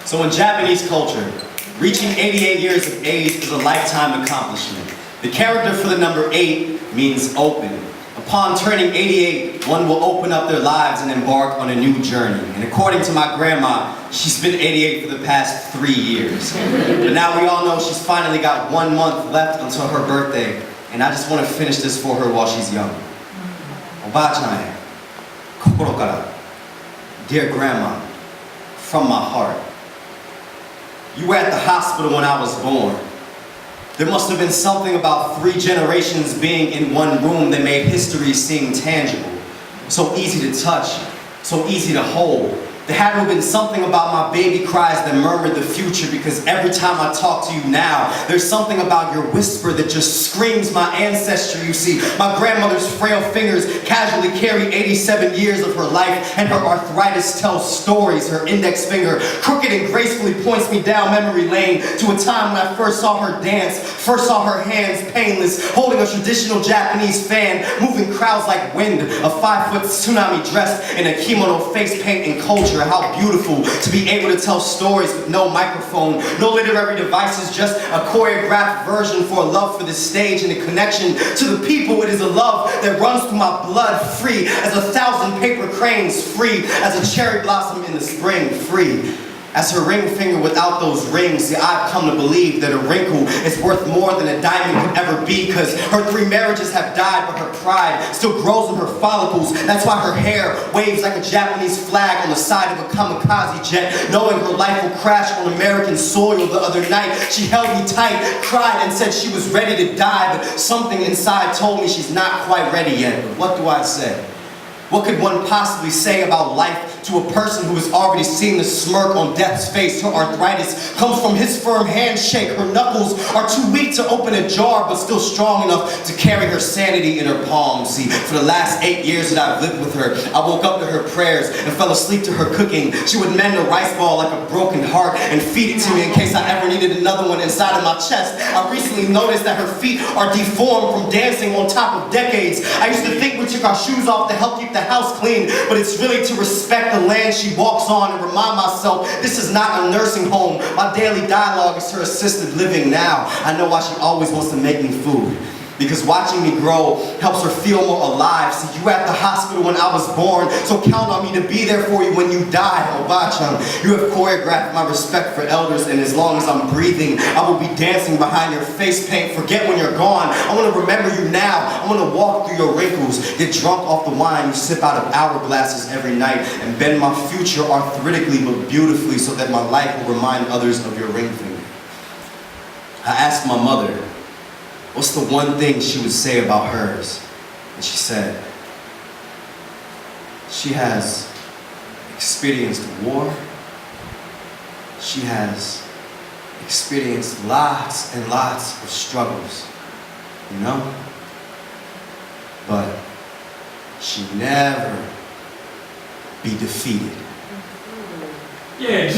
So in Japanese culture, reaching 88 years of age is a lifetime accomplishment. The character for the number 8 means open. Upon turning 88, one will open up their lives and embark on a new journey. And according to my grandma, she's been 88 for the past 3 years. But now we all know she's finally got 1 month left until her birthday, and I just want to finish this for her while she's young. Oba-chan, kokoro kara. Dear Grandma, from my heart. You were at the hospital when I was born. There must have been something about 3 generations being in one room that made history seem tangible. So easy to touch, so easy to hold. There had to have been something about my baby cries that murmured the future, because every time I talk to you now, there's something about your whisper that just screams my ancestry. You see, my grandmother's frail fingers casually carry 87 years of her life, and her arthritis tells stories. Her index finger, crooked and gracefully, points me down memory lane to a time when I first saw her dance, first saw her hands painless, holding a traditional Japanese fan, moving crowds like wind, a 5-foot tsunami dressed in a kimono, face paint, and culture. How beautiful to be able to tell stories with no microphone, no literary devices, just a choreographed version for a love for the stage and a connection to the people. It is a love that runs through my blood, free as 1,000 paper cranes, free as a cherry blossom in the spring, free as her ring finger without those rings. See, I've come to believe that a wrinkle is worth more than a diamond could ever be, because her 3 marriages have died, but her pride still grows in her follicles. That's why her hair waves like a Japanese flag on the side of a kamikaze jet, knowing her life will crash on American soil. The other night, she held me tight, cried, and said she was ready to die, but something inside told me she's not quite ready yet. But what do I say? What could one possibly say about life to a person who has already seen the smirk on death's face? Her arthritis comes from his firm handshake. Her knuckles are too weak to open a jar, but still strong enough to carry her sanity in her palms. See, for the last 8 years that I've lived with her, I woke up to her prayers and fell asleep to her cooking. She would mend a rice ball like a broken heart and feed it to me in case I ever needed another one inside of my chest. I recently noticed that her feet are deformed from dancing on top of decades. I used to think we took our shoes off to help keep the house clean, but it's really to respect the land she walks on and remind myself this is not a nursing home. My daily dialogue is her assisted living now. I know why she always wants to make me food, because watching me grow helps her feel more alive. See, you were at the hospital when I was born, so count on me to be there for you when you die. Oba-chan, you have choreographed my respect for elders, and as long as I'm breathing, I will be dancing behind your face paint. Forget when you're gone. I want to remember you now. I want to walk through your wrinkles, get drunk off the wine you sip out of hourglasses every night, and bend my future arthritically but beautifully so that my life will remind others of your ring finger. I asked my mother, what's the one thing she would say about hers? And she said, she has experienced war. She has experienced lots and lots of struggles, you know? But she never be defeated. Yeah.